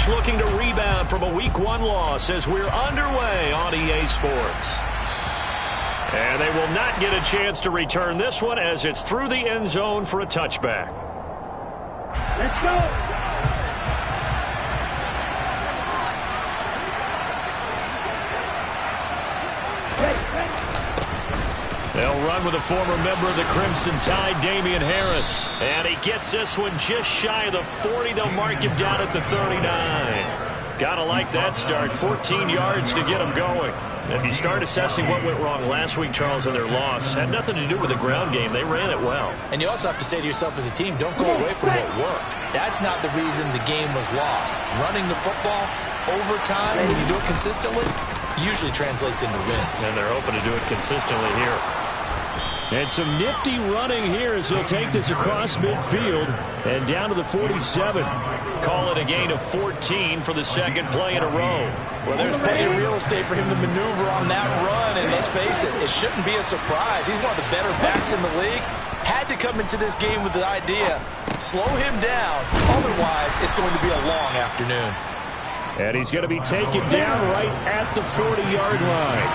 coach looking to rebound from a Week 1 loss as we're underway on EA Sports. And they will not get a chance to return this one as it's through the end zone for a touchback. Let's go! They'll run with a former member of the Crimson Tide, Damian Harris. And he gets this one just shy of the 40. They'll mark him down at the 39. Gotta like that start. 14 yards to get him going. If you start assessing what went wrong last week, Charles, in their loss, had nothing to do with the ground game. They ran it well. And you also have to say to yourself as a team, don't go away from what worked. That's not the reason the game was lost. Running the football over time, when you do it consistently, usually translates into wins. And they're hoping to do it consistently here. And some nifty running here as he'll take this across midfield and down to the 47. Call it a gain of 14 for the second play in a row. Well, there's plenty of real estate for him to maneuver on that run, and let's face it, it shouldn't be a surprise. He's one of the better backs in the league. Had to come into this game with the idea, slow him down, otherwise it's going to be a long afternoon. And he's going to be taken down right at the 40-yard line.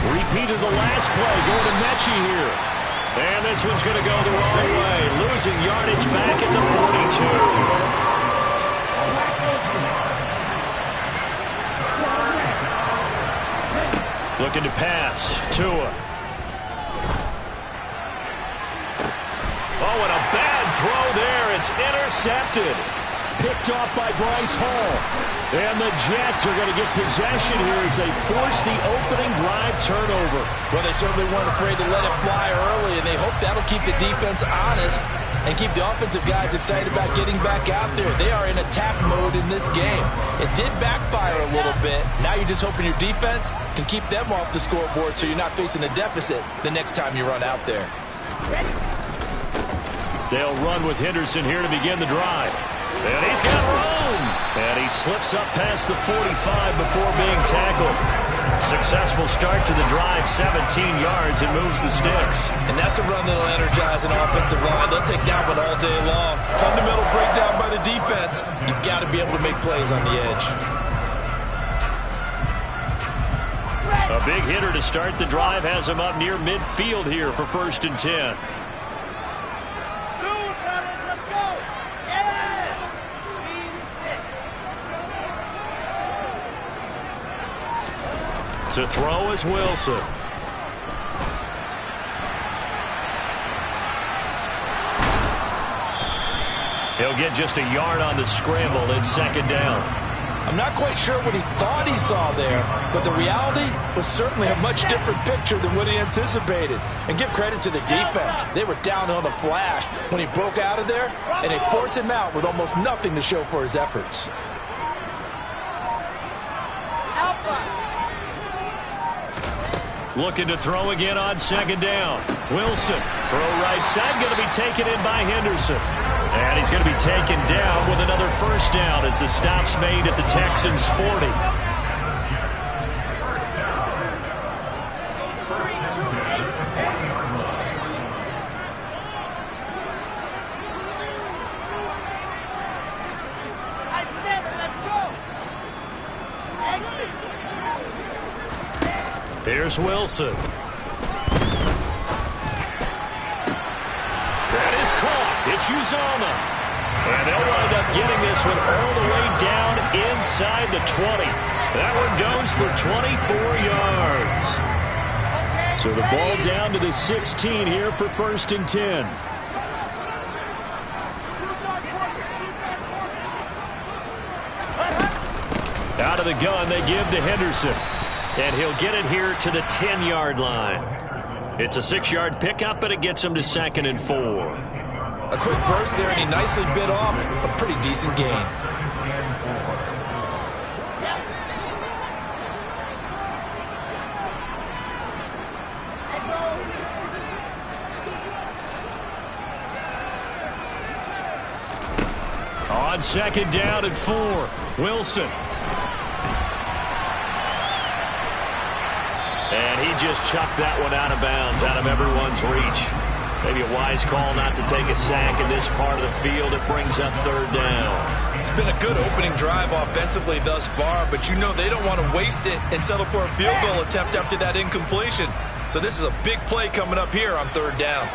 Repeat of the last play, going to Mechie here. And this one's going to go the wrong way. Losing yardage back at the 42. Looking to pass. Tua. Oh, and a bad throw there. It's intercepted. Picked off by Bryce Hall. And the Jets are going to get possession here as they force the opening drive turnover. Well, they certainly weren't afraid to let it fly early, and they hope that'll keep the defense honest and keep the offensive guys excited about getting back out there. They are in attack mode in this game. It did backfire a little bit. Now you're just hoping your defense can keep them off the scoreboard so you're not facing a deficit the next time you run out there. They'll run with Henderson here to begin the drive. And he's got room. And he slips up past the 45 before being tackled. Successful start to the drive, 17 yards, and moves the sticks. And that's a run that'll energize an offensive line. They'll take that one all day long. Fundamental breakdown by the defense. You've got to be able to make plays on the edge. A big hitter to start the drive has him up near midfield here for 1st and 10. To throw is Wilson. He'll get just a yard on the scramble. It's 2nd down. I'm not quite sure what he thought he saw there, but the reality was certainly a much different picture than what he anticipated. And give credit to the defense. They were down on the flash when he broke out of there, and they forced him out with almost nothing to show for his efforts. Looking to throw again on 2nd down. Wilson, throw right side, going to be taken in by Henderson. And he's going to be taken down with another 1st down as the stop's made at the Texans' 40. Here's Wilson. That is caught. It's Uzomah. And they'll wind up getting this one all the way down inside the 20. That one goes for 24 yards. So the ball down to the 16 here for 1st and 10. Out of the gun, they give to Henderson. And he'll get it here to the 10-yard line. It's a 6-yard pickup, but it gets him to 2nd and 4. A quick burst there, and he nicely bit off a pretty decent gain. On 2nd down and 4, Wilson. And he just chucked that one out of bounds, out of everyone's reach. Maybe a wise call not to take a sack in this part of the field. It brings up third down. It's been a good opening drive offensively thus far, but you know they don't want to waste it and settle for a field goal attempt after that incompletion. So this is a big play coming up here on third down.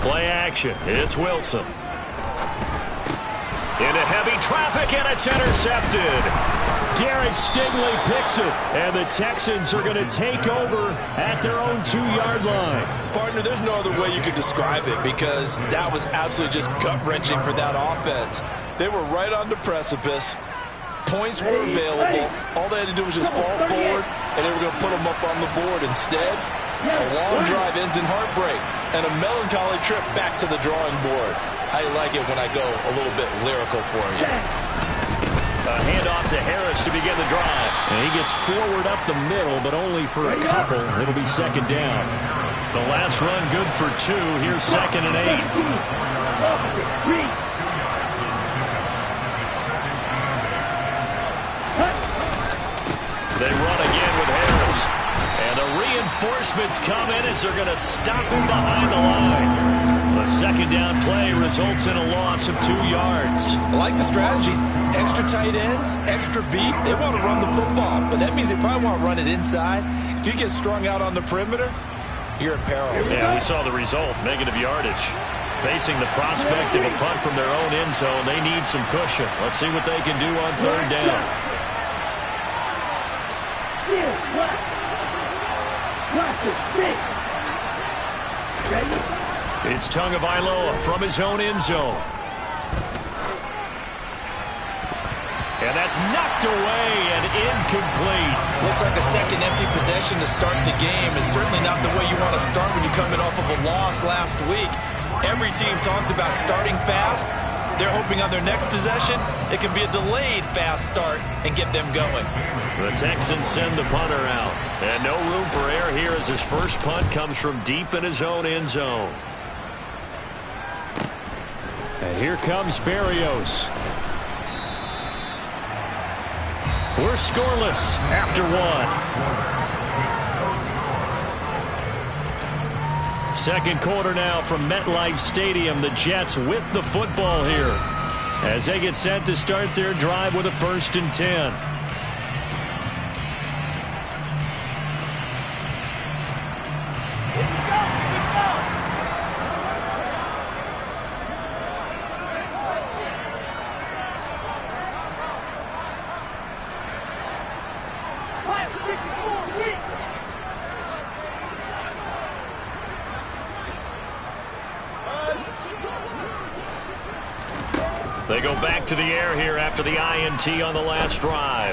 Play action. It's Wilson. Into heavy traffic, and it's intercepted. Derek Stingley picks it, and the Texans are going to take over at their own 2-yard line. Partner, there's no other way you could describe it because that was absolutely just gut-wrenching for that offense. They were right on the precipice. Points were available. All they had to do was just fall forward, and they were going to put them up on the board. Instead, a long drive ends in heartbreak and a melancholy trip back to the drawing board. How you like it when I go a little bit lyrical for you? A handoff to Harris to begin the drive. And he gets forward up the middle, but only for a couple. It'll be second down. The last run good for 2. Here's 2nd and 8. They run again with Harris. And the reinforcements come in as they're going to stop him behind the line. The second down play results in a loss of 2 yards. I like the strategy. Extra tight ends, extra beef. They want to run the football, but that means they probably want to run it inside. If you get strung out on the perimeter, you're in peril. Yeah, we saw the result, negative yardage. Facing the prospect of a punt from their own end zone, they need some cushion. Let's see what they can do on third down. It's Tagovailoa from his own end zone. And that's knocked away and incomplete. Looks like a second empty possession to start the game, and certainly not the way you want to start when you come in off of a loss last week. Every team talks about starting fast. They're hoping on their next possession, it can be a delayed fast start and get them going. The Texans send the punter out. And no room for error here as his first punt comes from deep in his own end zone. And here comes Berrios. We're scoreless after 1. Second quarter now from MetLife Stadium. The Jets with the football here as they get set to start their drive with a 1st and 10. They go back to the air here after the INT on the last drive.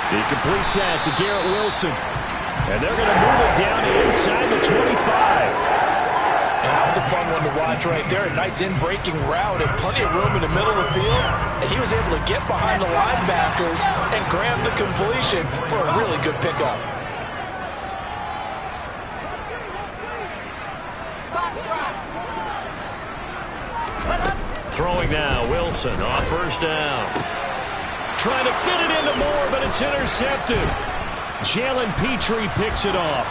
He completes that to Garrett Wilson. And they're going to move it down inside the 25. And that was a fun one to watch right there. A nice in-breaking route and plenty of room in the middle of the field. And he was able to get behind the linebackers and grab the completion for a really good pickup. Throwing now, Wilson on 1st down. Trying to fit it into Moore, but it's intercepted. Jalen Petrie picks it off.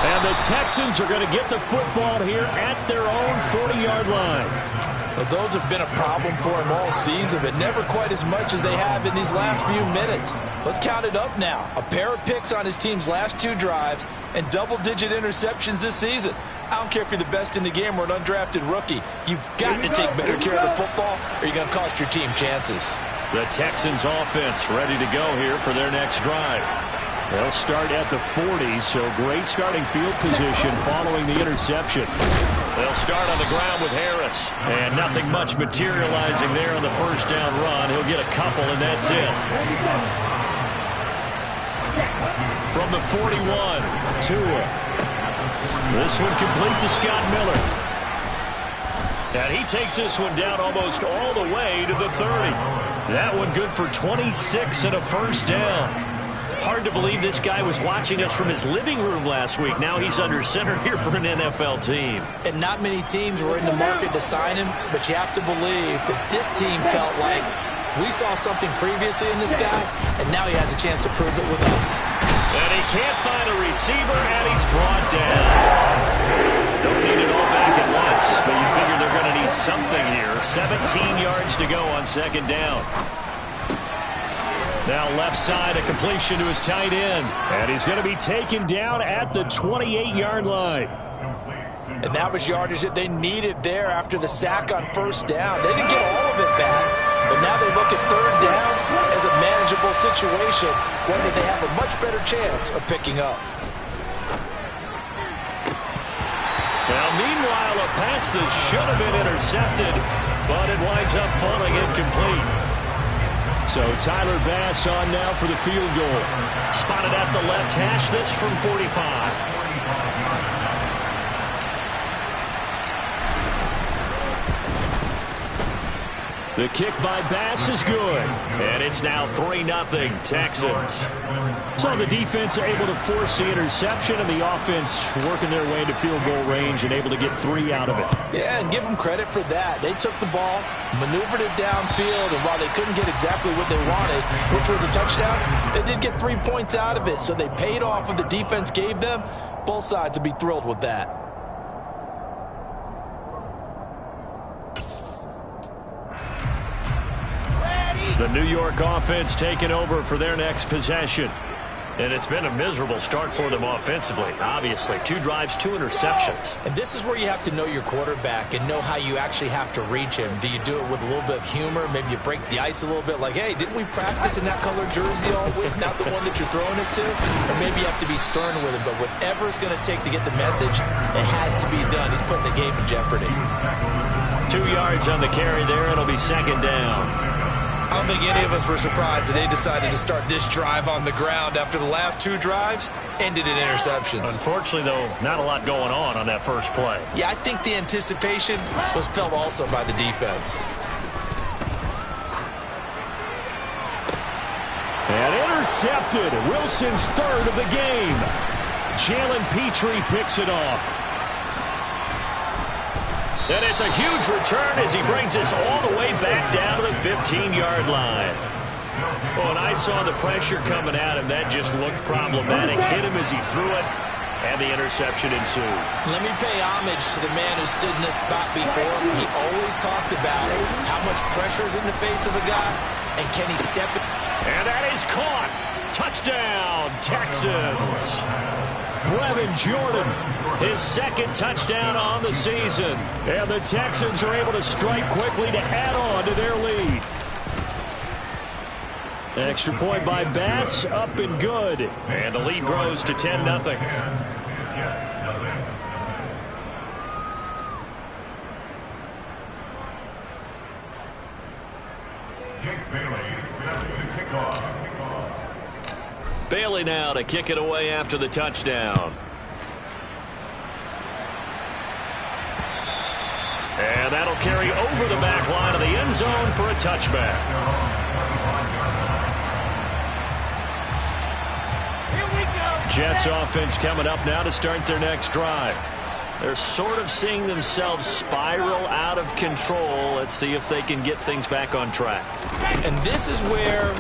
And the Texans are going to get the football here at their own 40-yard line. Well, those have been a problem for him all season, but never quite as much as they have in these last few minutes. Let's count it up now. A pair of picks on his team's last 2 drives and double-digit interceptions this season. I don't care if you're the best in the game or an undrafted rookie. You've got to take better care of the football or you're going to cost your team chances. The Texans offense ready to go here for their next drive. They'll start at the 40, so great starting field position following the interception. They'll start on the ground with Harris. And nothing much materializing there on the 1st down run. He'll get a couple, and that's it. From the 41, Tua. This one complete to Scott Miller. And he takes this one down almost all the way to the 30. That one good for 26 and a 1st down. Hard to believe this guy was watching us from his living room last week. Now he's under center here for an NFL team. And not many teams were in the market to sign him, but you have to believe that this team felt like we saw something previously in this guy, and now he has a chance to prove it with us. And he can't find a receiver, and he's brought down. Don't need it all back at once, but you figure they're going to need something here. 17 yards to go on second down. Now left side, a completion to his tight end. And he's going to be taken down at the 28-yard line. And that was yardage that they needed there after the sack on first down. They didn't get all of it back, but now they look at third down as a manageable situation, one that they have a much better chance of picking up. Now, meanwhile, a pass that should have been intercepted, but it winds up falling incomplete. So Tyler Bass on now for the field goal. Spotted at the left hash, this from 45. The kick by Bass is good. And it's now 3-0 Texans. So the defense able to force the interception, and the offense working their way into field goal range and able to get 3 out of it. Yeah, and give them credit for that. They took the ball, maneuvered it downfield, and while they couldn't get exactly what they wanted, which was a touchdown, they did get 3 points out of it. So they paid off what the defense gave them. Both sides would be thrilled with that. The New York offense taking over for their next possession. And it's been a miserable start for them offensively, obviously. 2 drives, 2 interceptions. And this is where you have to know your quarterback and know how you actually have to reach him. Do you do it with a little bit of humor? Maybe you break the ice a little bit like, hey, didn't we practice in that colored jersey all week? Not the one that you're throwing it to? Or maybe you have to be stern with him. But whatever it's going to take to get the message, it has to be done. He's putting the game in jeopardy. 2 yards on the carry there. It'll be second down. I don't think any of us were surprised that they decided to start this drive on the ground after the last 2 drives ended in interceptions. Unfortunately, though, not a lot going on that first play. Yeah, I think the anticipation was felt also by the defense. And intercepted. Wilson's third of the game. Jalen Petrie picks it off. And it's a huge return as he brings us all the way back down to the 15-yard line. Oh, and I saw the pressure coming at him. That just looked problematic. Hit him as he threw it, and the interception ensued. Let me pay homage to the man who stood in this spot before. He always talked about how much pressure is in the face of a guy, and can he step it? And that is caught. Touchdown, Texans. Brevin Jordan, his second touchdown on the season. And the Texans are able to strike quickly to add on to their lead. Extra point by Bass, up and good. And the lead grows to 10-0. Bailey now to kick it away after the touchdown. And that'll carry over the back line of the end zone for a touchback. Jets offense coming up now to start their next drive. They're sort of seeing themselves spiral out of control. Let's see if they can get things back on track. And this is where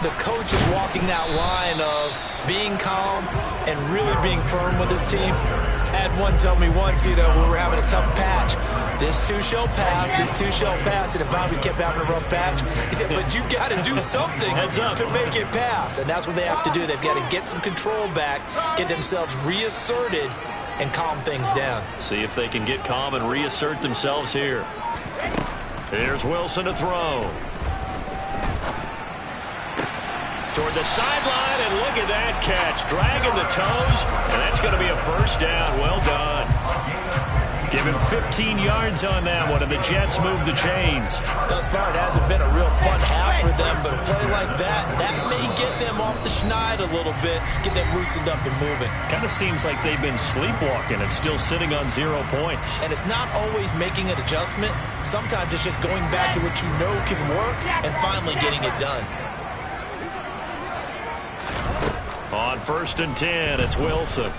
the coach is walking that line of being calm and really being firm with his team. I had one tell me once, when we were having a tough patch, this too shall pass, this too shall pass. And if Bobby kept having a rough patch, he said, but you got to do something to make it pass. And that's what they have to do. They've got to get some control back, get themselves reasserted, and calm things down. See if they can get calm and reassert themselves here. Here's Wilson to throw. Toward the sideline, and look at that catch. Dragging the toes, and that's going to be a first down. Well done. Give him 15 yards on that one, and the Jets move the chains. Thus far, it hasn't been a real fun half for them, but a play like that may get them off the schneid a little bit, get them loosened up and moving. Kind of seems like they've been sleepwalking and still sitting on 0 points. And it's not always making an adjustment. Sometimes it's just going back to what you know can work and finally getting it done. On 1st and 10, it's Wilson.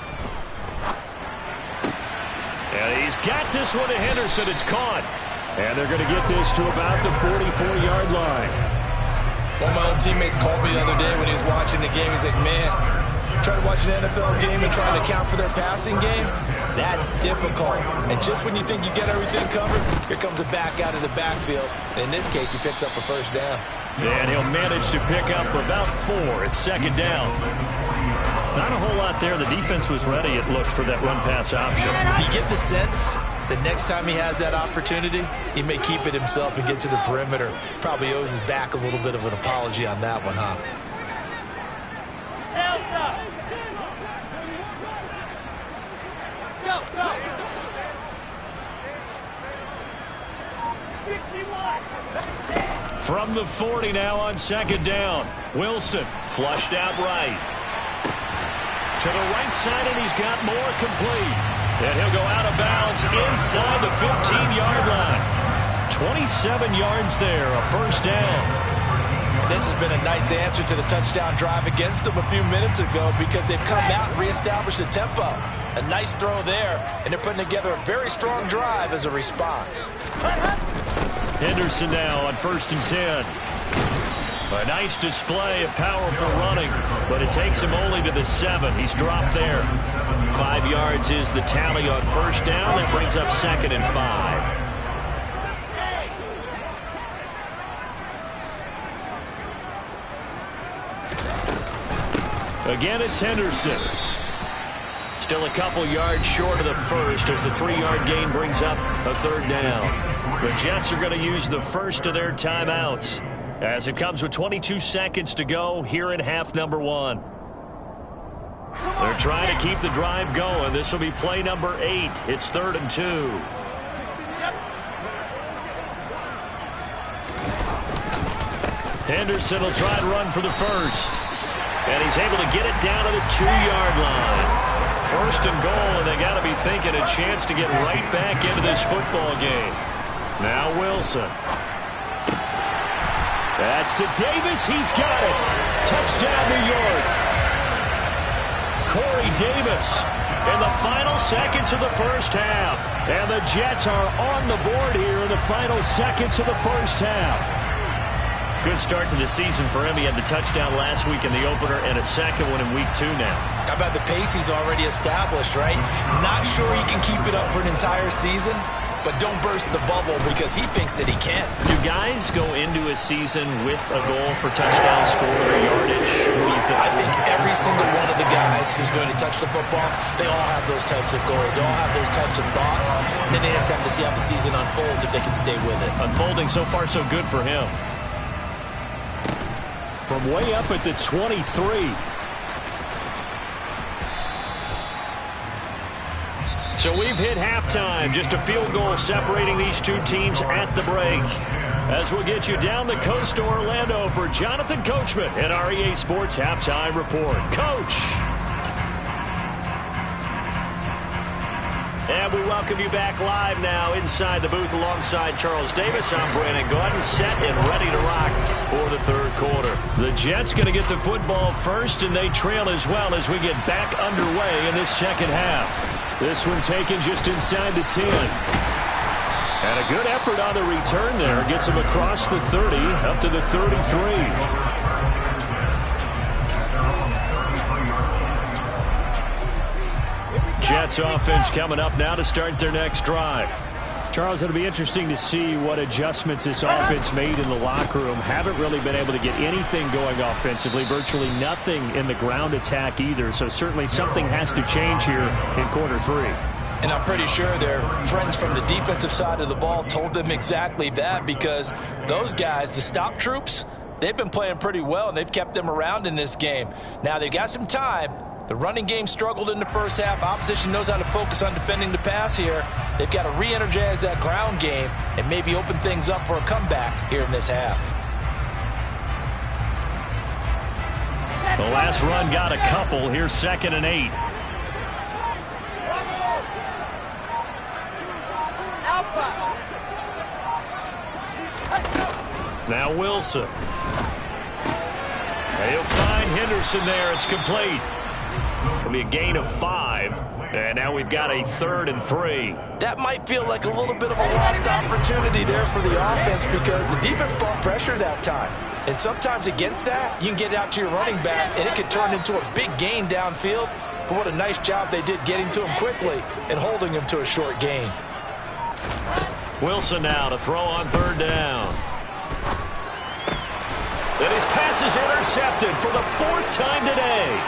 And he's got this one to Henderson. It's caught. And they're going to get this to about the 44-yard line. One of my old teammates called me the other day when he was watching the game. He's like, man, trying to watch an NFL game and trying to account for their passing game, that's difficult. And just when you think you get everything covered, here comes a back out of the backfield. And in this case, he picks up a first down. And he'll manage to pick up about 4. It's 2nd down. Not a whole lot there. The defense was ready, it looked, for that run-pass option. You get the sense that next time he has that opportunity, he may keep it himself and get to the perimeter. Probably owes his back a little bit of an apology on that one, huh? From the 40 now on 2nd down. Wilson flushed out right. To the right side, and he's got more complete. And he'll go out of bounds inside the 15-yard line. 27 yards there, a first down. This has been a nice answer to the touchdown drive against them a few minutes ago because they've come out and reestablished the tempo. A nice throw there, and they're putting together a very strong drive as a response. Henderson now on 1st and 10. A nice display of powerful running, but it takes him only to the 7. He's dropped there. 5 yards is the tally on 1st down. That brings up 2nd and 5. Again, it's Henderson. Still a couple yards short of the first as the 3-yard gain brings up a 3rd down. The Jets are going to use the first of their timeouts as it comes with 22 seconds to go here in half number 1. They're trying to keep the drive going. This will be play number 8. It's 3rd and 2. Henderson will try and run for the first. And he's able to get it down to the 2-yard line. 1st and goal, and they got to be thinking a chance to get right back into this football game. Now Wilson. That's to Davis. He's got it. Touchdown, New York. Corey Davis in the final seconds of the first half. And the Jets are on the board here in the final seconds of the first half. Good start to the season for him. He had the touchdown last week in the opener and a second one in week 2 now. How about the pace he's already established, right? Not sure he can keep it up for an entire season, but don't burst the bubble because he thinks that he can. Do guys go into a season with a goal for touchdown score or yardage? What do you think? I think every single one of the guys who's going to touch the football, they all have those types of goals. They all have those types of thoughts. And then they just have to see how the season unfolds if they can stay with it. Unfolding so far so good for him. From way up at the 23. So we've hit halftime. Just a field goal separating these two teams at the break. As we'll get you down the coast to Orlando for Jonathan Coachman at our EA Sports Halftime Report. Coach. And we welcome you back live now inside the booth alongside Charles Davis. I'm Brandon Gordon, set and ready to rock for the third quarter. The Jets going to get the football first, and they trail as well as we get back underway in this second half. This one taken just inside the 10. And a good effort on the return there. Gets him across the 30 up to the 33. Jets offense coming up now to start their next drive. Charles, it'll be interesting to see what adjustments this offense made in the locker room. Haven't really been able to get anything going offensively. Virtually nothing in the ground attack either. So certainly something has to change here in quarter 3. And I'm pretty sure their friends from the defensive side of the ball told them exactly that, because those guys, the stop troops, they've been playing pretty well, and they've kept them around in this game. Now, they've got some time. The running game struggled in the first half. Opposition knows how to focus on defending the pass here. They've got to re-energize that ground game and maybe open things up for a comeback here in this half. The last run got a couple. Here's 2nd and 8. Now Wilson. He'll find Henderson there. It's complete. It'll be a gain of 5. And now we've got a 3rd and 3. That might feel like a little bit of a lost opportunity there for the offense because the defense brought pressure that time. And sometimes against that, you can get it out to your running back, and it could turn into a big gain downfield. But what a nice job they did getting to him quickly and holding him to a short gain. Wilson now to throw on 3rd down. And his pass is intercepted for the 4th time today.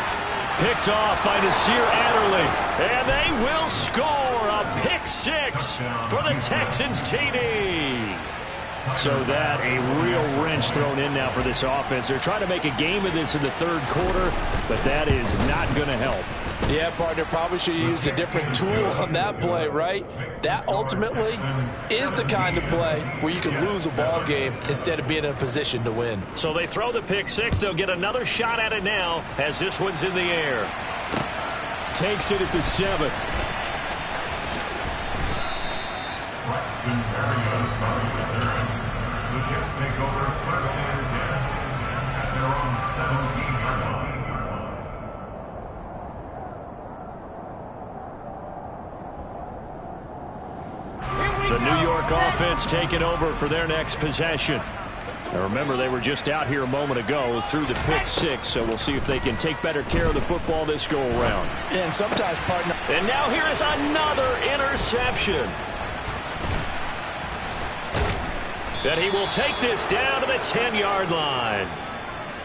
Picked off by Nasir Adderley. And they will score a pick 6 for the Texans TD. So that a real wrench thrown in now for this offense. They're trying to make a game of this in the 3rd quarter, but that is not going to help. Yeah, partner, probably should have used a different tool on that play, right? That ultimately is the kind of play where you can lose a ball game instead of being in a position to win. So they throw the pick 6. They'll get another shot at it now as this one's in the air. Takes it at the 7. The New York offense taking over for their next possession. Now remember, they were just out here a moment ago through the pick 6, so we'll see if they can take better care of the football this go-around. And sometimes, partner. And now here is another interception. And he will take this down to the 10-yard line.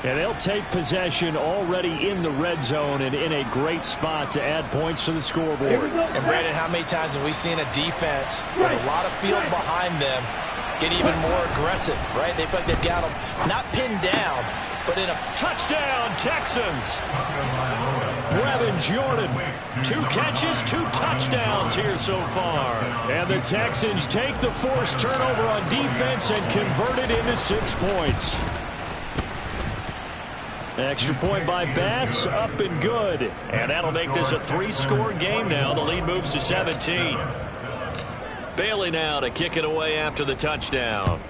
And they'll take possession already in the red zone and in a great spot to add points to the scoreboard. And Brandon, how many times have we seen a defense with a lot of field behind them get even more aggressive, right? They feel like they've got them not pinned down, but in a touchdown, Texans. Brevin Jordan. 2 catches, 2 touchdowns here so far. And the Texans take the forced turnover on defense and convert it into 6 points. Extra point by Bass, up and good. And that'll make this a 3-score game now. The lead moves to 17. Bailey now to kick it away after the touchdown.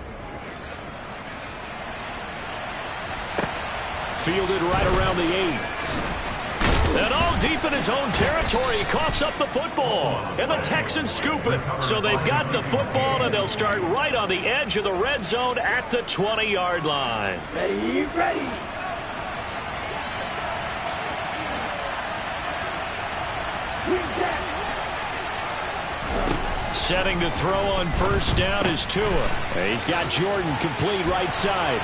Fielded right around the 8. And all deep in his own territory, he coughs up the football. And the Texans scoop it. So they've got the football, and they'll start right on the edge of the red zone at the 20-yard line. Ready. Setting to throw on 1st down is Tua. He's got Jordan complete right side.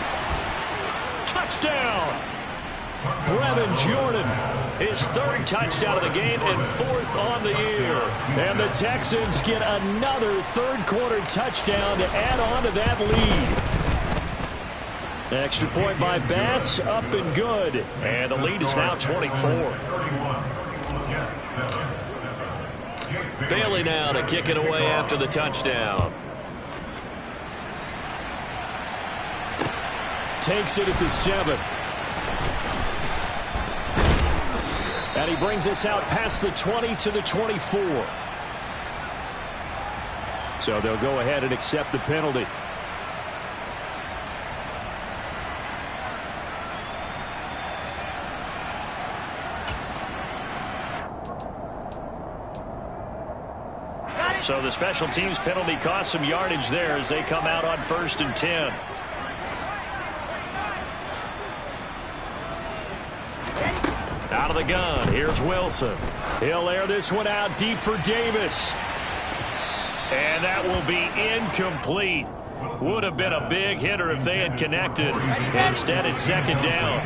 Touchdown! Brevin Jordan. His 3rd touchdown of the game and 4th on the year. And the Texans get another 3rd quarter touchdown to add on to that lead. Extra point by Bass, up and good. And the lead is now 24. Bailey now to kick it away after the touchdown. Takes it at the 7. And he brings us out past the 20 to the 24. So they'll go ahead and accept the penalty. So the special teams penalty cost some yardage there as they come out on 1st and 10. Out of the gun, here's Wilson. He'll air this one out deep for Davis. And that will be incomplete. Would have been a big hitter if they had connected. Instead, it's 2nd down.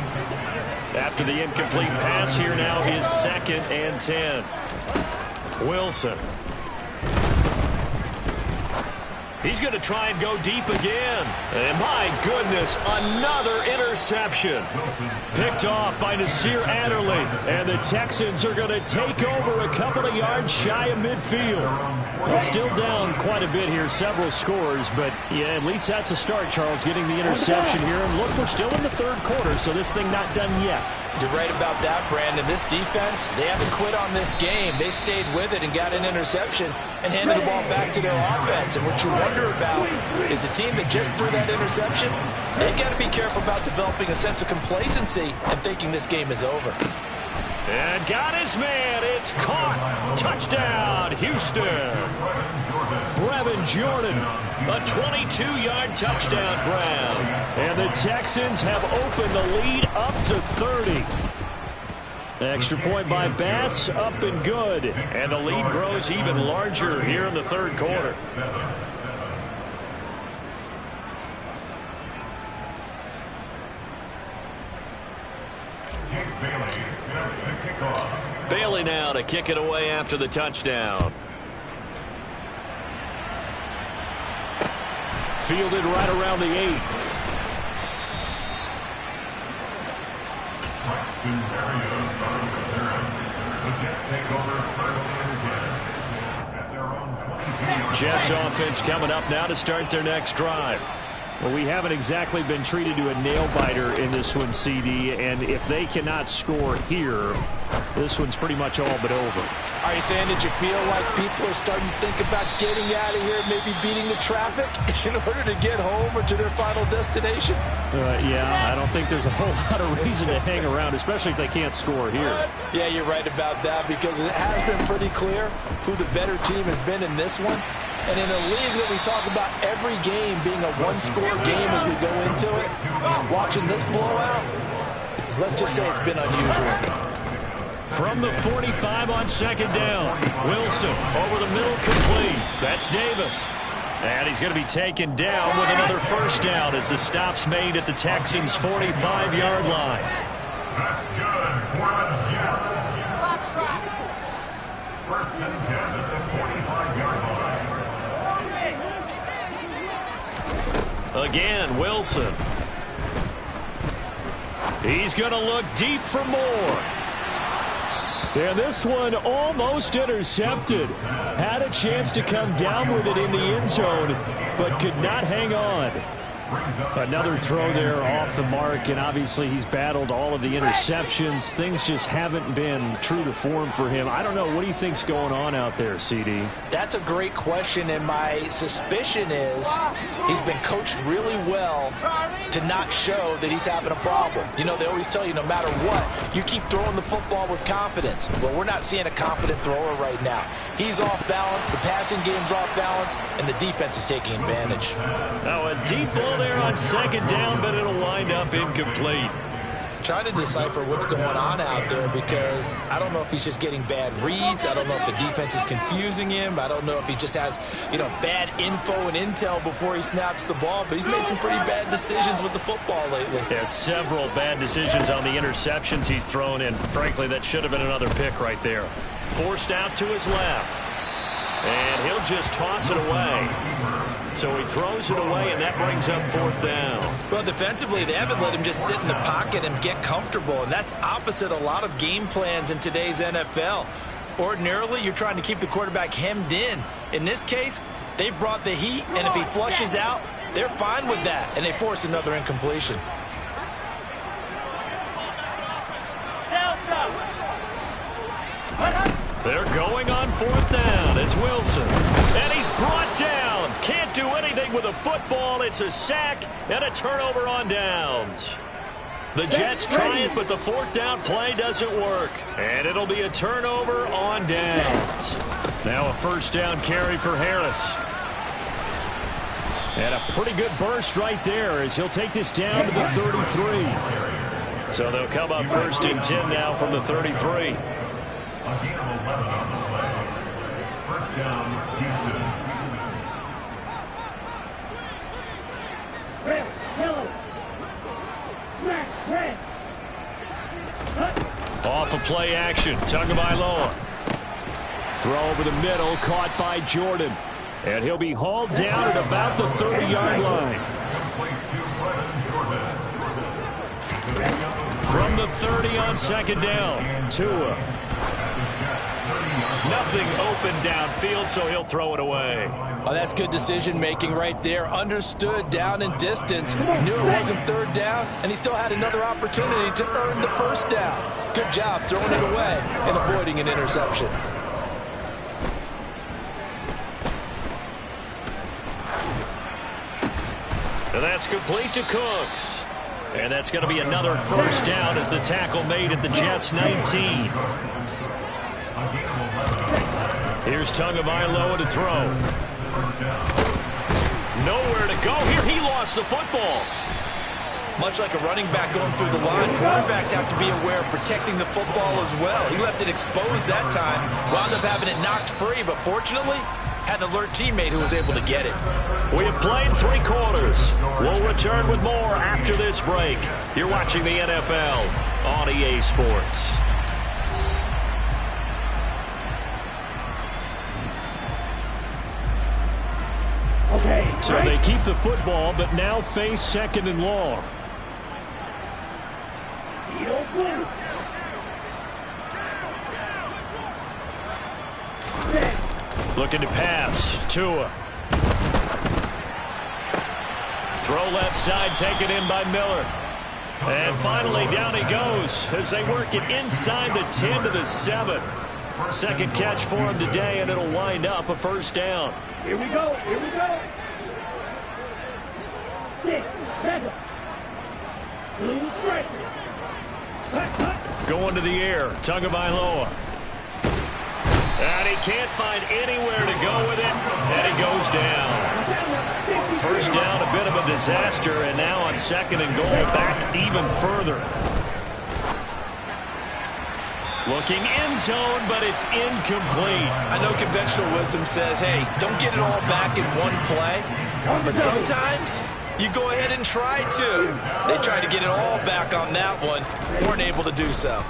After the incomplete pass, here now is 2nd and 10. Wilson. He's going to try and go deep again. And my goodness, another interception. Picked off by Nasir Adderley. And the Texans are going to take over a couple of yards shy of midfield. Well, still down quite a bit here, several scores, but yeah, at least that's a start, Charles, getting the interception here. And look, we're still in the third quarter, so this thing not done yet. You're right about that, Brandon. This defense, they haven't quit on this game. They stayed with it and got an interception and handed the ball back to their offense. And what you wonder about is the team that just threw that interception, they got to be careful about developing a sense of complacency and thinking this game is over. And got his man. It's caught. Touchdown, Houston. Brevin Jordan. A 22-yard touchdown grab. And the Texans have opened the lead up to 30. Extra point by Bass, up and good. And the lead grows even larger here in the third quarter. Bailey now to kick it away after the touchdown. Fielded right around the 8. Jets offense coming up now to start their next drive. Well, we haven't exactly been treated to a nail-biter in this one, CD, and if they cannot score here, this one's pretty much all but over. Are you saying that you feel like people are starting to think about getting out of here, maybe beating the traffic in order to get home or to their final destination? Yeah, I don't think there's a whole lot of reason to hang around, especially if they can't score here. Yeah, you're right about that, because it has been pretty clear who the better team has been in this one. And in a league that we talk about every game being a one-score game as we go into it, watching this blowout, let's just say it's been unusual. From the 45 on second down, Wilson over the middle, complete. That's Davis. And he's going to be taken down with another first down as the stop's made at the Texans' 45-yard line. That's good for the Jets. First and 10 at the 45-yard line. Again, Wilson. He's going to look deep for more. And this one almost intercepted. Had a chance to come down with it in the end zone, but could not hang on. Another throw there off the mark, and obviously he's battled all of the interceptions. Things just haven't been true to form for him. I don't know. What do you think's going on out there, CD? That's a great question, and my suspicion is he's been coached really well to not show that he's having a problem. You know, they always tell you no matter what, you keep throwing the football with confidence. Well, we're not seeing a confident thrower right now. He's off balance, the passing game's off balance, and the defense is taking advantage. Now a deep ball there on second down, but it'll wind up incomplete. Trying to decipher what's going on out there, because I don't know if he's just getting bad reads. I don't know if the defense is confusing him. I don't know if he just has, bad info and intel before he snaps the ball. But he's made some pretty bad decisions with the football lately. Yeah, several bad decisions on the interceptions he's thrown in. Frankly, that should have been another pick right there. Forced out to his left. And he'll just toss it away. So he throws it away, and that brings up fourth down. Well, defensively, they haven't let him just sit in the pocket and get comfortable, and that's opposite a lot of game plans in today's NFL. Ordinarily, you're trying to keep the quarterback hemmed in. In this case, they brought the heat, and if he flushes out, they're fine with that, and they force another incompletion. They're going on fourth down. It's Wilson. And he's brought down. Can't do anything with a football. It's a sack and a turnover on downs. The Jets try it, but the fourth down play doesn't work. And it'll be a turnover on downs. Now a first down carry for Harris. And a pretty good burst right there as he'll take this down to the 33. So they'll come up first and 10 now from the 33. Again, 11 on the play. First down, Houston. Red, yellow. Red, red. Off of play action. Tagovailoa. Throw over the middle, caught by Jordan. And he'll be hauled down at about the 30-yard line. From the 30 on second down, Tua. Nothing open downfield, so he'll throw it away. Oh, that's good decision-making right there. Understood down and distance. Knew it wasn't third down, and he still had another opportunity to earn the first down. Good job throwing it away and avoiding an interception. And that's complete to Cooks. And that's going to be another first down as the tackle made at the Jets' 19. Here's Tagovailoa to throw. Nowhere to go here. He lost the football. Much like a running back going through the line, quarterbacks have to be aware of protecting the football as well. He left it exposed that time, wound up having it knocked free, but fortunately, had an alert teammate who was able to get it. We have played 3 quarters. We'll return with more after this break. You're watching the NFL on EA Sports. Okay. So they keep the football, but now face 2nd and long. Looking to pass. Tua. Throw left side, taken in by Miller. And finally, down he goes as they work it inside the 10 to the 7. Second catch for him today, and it'll wind up a first down. Here we go. Here we go. 6, 7. Blue strike. Going to the air. Tagovailoa. And he can't find anywhere to go with it, and he goes down. First down, a bit of a disaster, and now on 2nd and goal, back even further. Looking end zone, but it's incomplete. I know conventional wisdom says, hey, don't get it all back in one play. But sometimes you go ahead and try to. They tried to get it all back on that one. Weren't able to do so.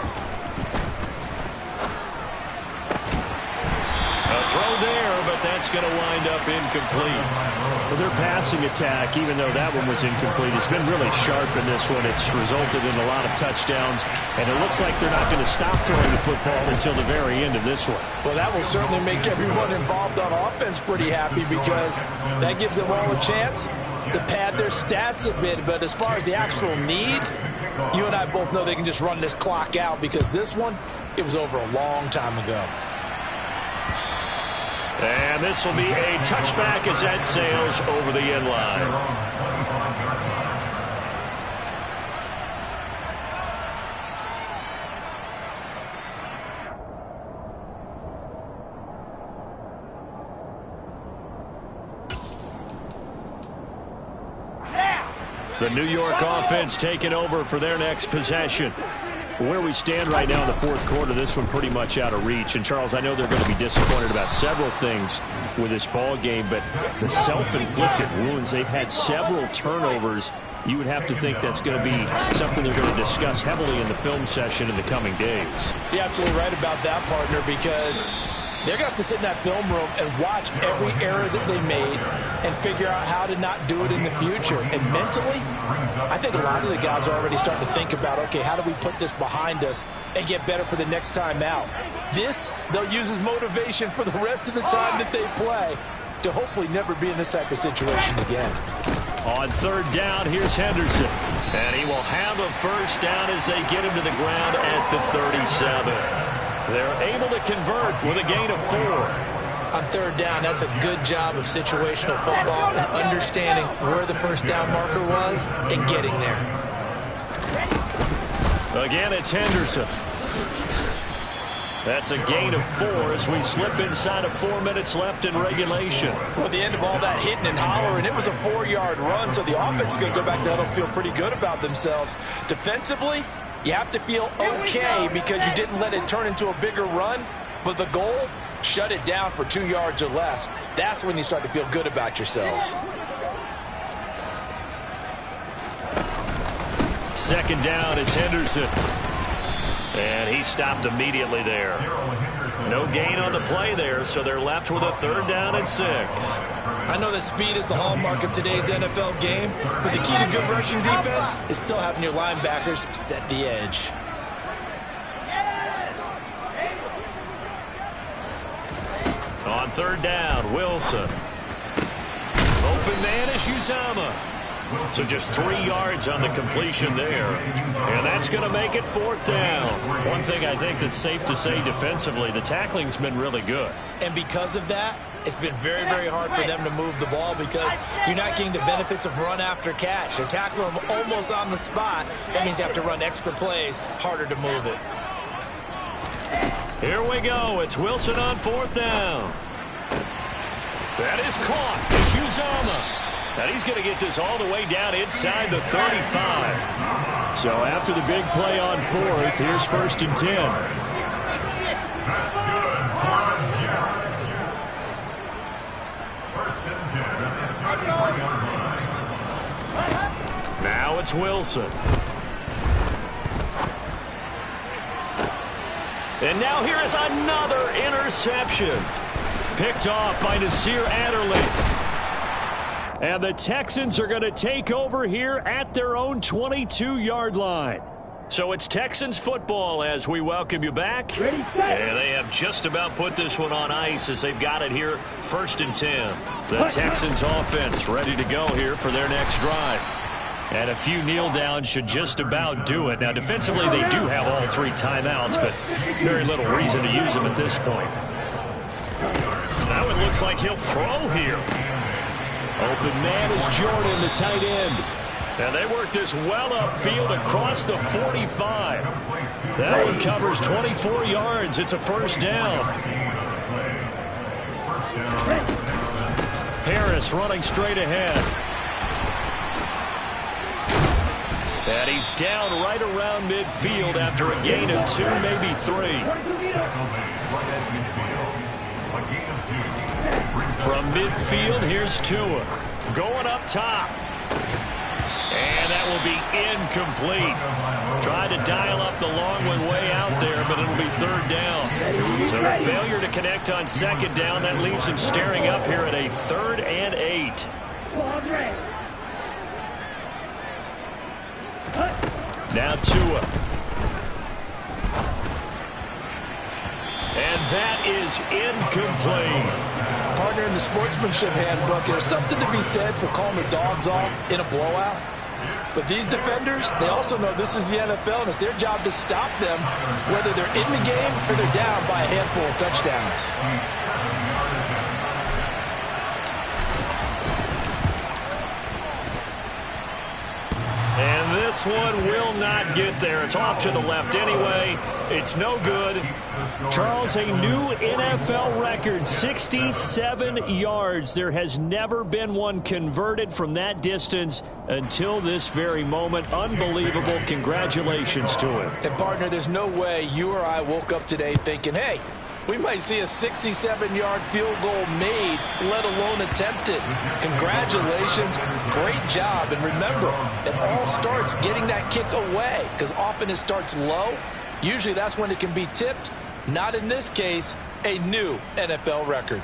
A throw there, but that's going to wind up incomplete. Well, their passing attack, even though that one was incomplete, has been really sharp in this one. It's resulted in a lot of touchdowns, and it looks like they're not going to stop throwing the football until the very end of this one. Well, that will certainly make everyone involved on offense pretty happy because that gives them all a chance to pad their stats a bit. But as far as the actual need, you and I both know they can just run this clock out because this one, it was over a long time ago. And this will be a touchback as that sails over the end line. The New York offense taking over for their next possession. Where we stand right now in the 4th quarter, this one pretty much out of reach. And, Charles, I know they're going to be disappointed about several things with this ball game, but the self-inflicted wounds, they've had several turnovers. You would have to think that's going to be something they're going to discuss heavily in the film session in the coming days. You're absolutely right about that, partner, because they're going to have to sit in that film room and watch every error that they made and figure out how to not do it in the future. And mentally, I think a lot of the guys are already starting to think about, okay, how do we put this behind us and get better for the next time out? This, they'll use as motivation for the rest of the time that they play to hopefully never be in this type of situation again. On 3rd down, here's Henderson. And he will have a first down as they get him to the ground at the 37. They're able to convert with a gain of 4. On 3rd down, that's a good job of situational football and understanding where the first down marker was and getting there. Again, it's Henderson. That's a gain of 4 as we slip inside of 4 minutes left in regulation. Well, at the end of all that hitting and hollering, it was a 4-yard run, so the offense is going to go back there and feel pretty good about themselves. Defensively, you have to feel okay because you didn't let it turn into a bigger run, but the goal, shut it down for 2 yards or less. That's when you start to feel good about yourselves. 2nd down, it's Henderson. And he stopped immediately there. No gain on the play there, so they're left with a 3rd down and 6. I know that speed is the hallmark of today's NFL game, but the key to good rushing defense is still having your linebackers set the edge. third down, Wilson. Open man is Uzomah. So just 3 yards on the completion there. And that's going to make it fourth down. One thing I think that's safe to say defensively, the tackling's been really good. And because of that, it's been very, very hard for them to move the ball because you're not getting the benefits of run after catch. They're tackling them almost on the spot. That means you have to run extra plays, harder to move it. Here we go. It's Wilson on fourth down. That is caught. It's Uzomah. And he's going to get this all the way down inside the 35. So after the big play on fourth, here's 1st and 10. That's good. First and 10 at the 34-yard line. Now it's Wilson. And now here is another interception. Picked off by Nasir Adderley. And the Texans are going to take over here at their own 22-yard line. So it's Texans football as we welcome you back. Ready, set. And they have just about put this one on ice as they've got it here, 1st and 10. The Texans offense ready to go here for their next drive. And a few kneel downs should just about do it. Now, defensively, they do have all 3 timeouts, but very little reason to use them at this point. Now it looks like he'll throw here. Open man is Jordan, the tight end. And they work this well upfield across the 45. That one covers 24 yards. It's a first down. Harris running straight ahead. And he's down right around midfield after a gain of 2, maybe 3. From midfield, here's Tua. Going up top. And that will be incomplete. Tried to dial up the long one way out there, but it'll be 3rd down. So a failure to connect on 2nd down. That leaves him staring up here at a 3rd and 8. Now Tua. And that is incomplete. Partner, in the sportsmanship handbook, there's something to be said for calling the dogs off in a blowout. But these defenders, they also know this is the NFL, and it's their job to stop them, whether they're in the game or they're down by a handful of touchdowns. And this one will not get there. It's off to the left anyway. It's no good. Charles, a new NFL record, 67 yards. There has never been one converted from that distance until this very moment. Unbelievable. Congratulations to him. And, partner, there's no way you or I woke up today thinking, hey, we might see a 67-yard field goal made, let alone attempted. Congratulations. Great job. And remember, it all starts getting that kick away because often it starts low. Usually that's when it can be tipped. Not in this case, a new NFL record.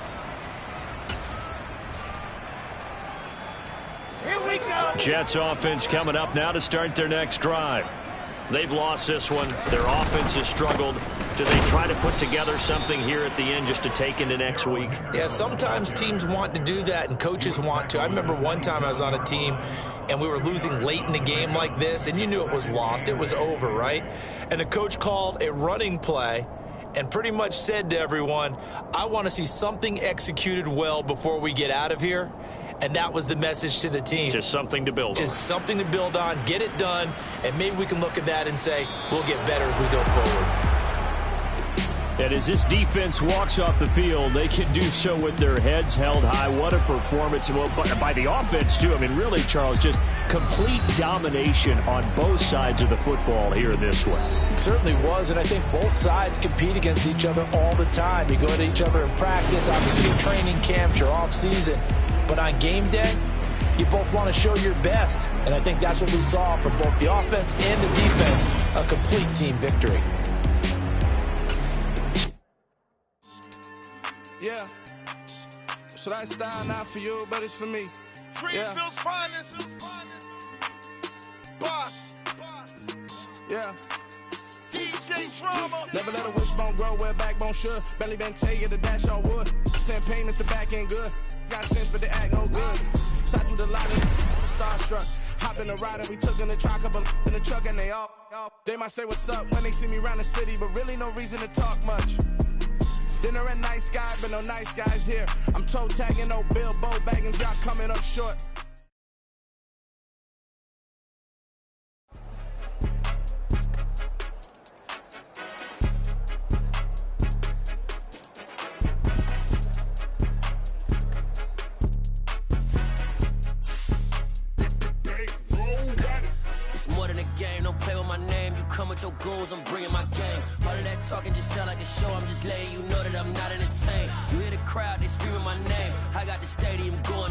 Here we go. Jets offense coming up now to start their next drive. They've lost this one. Their offense has struggled. Do they try to put together something here at the end just to take into next week? Yeah, sometimes teams want to do that and coaches want to. I remember one time I was on a team and we were losing late in the game like this, and you knew it was lost. It was over, right? And the coach called a running play and pretty much said to everyone, I want to see something executed well before we get out of here. And that was the message to the team. Just something to build on. Just something to build on, get it done, and maybe we can look at that and say, we'll get better as we go forward. And as this defense walks off the field, they can do so with their heads held high. What a performance by the offense, too. I mean, really, Charles, just complete domination on both sides of the football here in this one. It certainly was, and I think both sides compete against each other all the time. You go at each other in practice, obviously your training camps, your off-season. But on game day, you both want to show your best. And I think that's what we saw from both the offense and the defense, a complete team victory. Yeah. So that style not for you, but it's for me. Greenfield's finest. Boss. Yeah. DJ Drama. Never let a wishbone grow where a backbone should. Belly been tell you the dash on wood. Doctor in pain, it's the back end good. Got sense, but they act no good. Shot through the line, starstruck. Hop in the ride and we took in the truck, couple in the truck, and they might say what's up when they see me around the city, but really no reason to talk much. Dinner at nice guy, but no nice guys here. I'm toe tagging, no Bilbo bagging, job coming up short. Don't play with my name, you come with your goons, I'm bringing my game. All of that talking just sound like a show, I'm just letting you know that I'm not entertained. You hear the crowd, they screaming my name, I got the stadium going.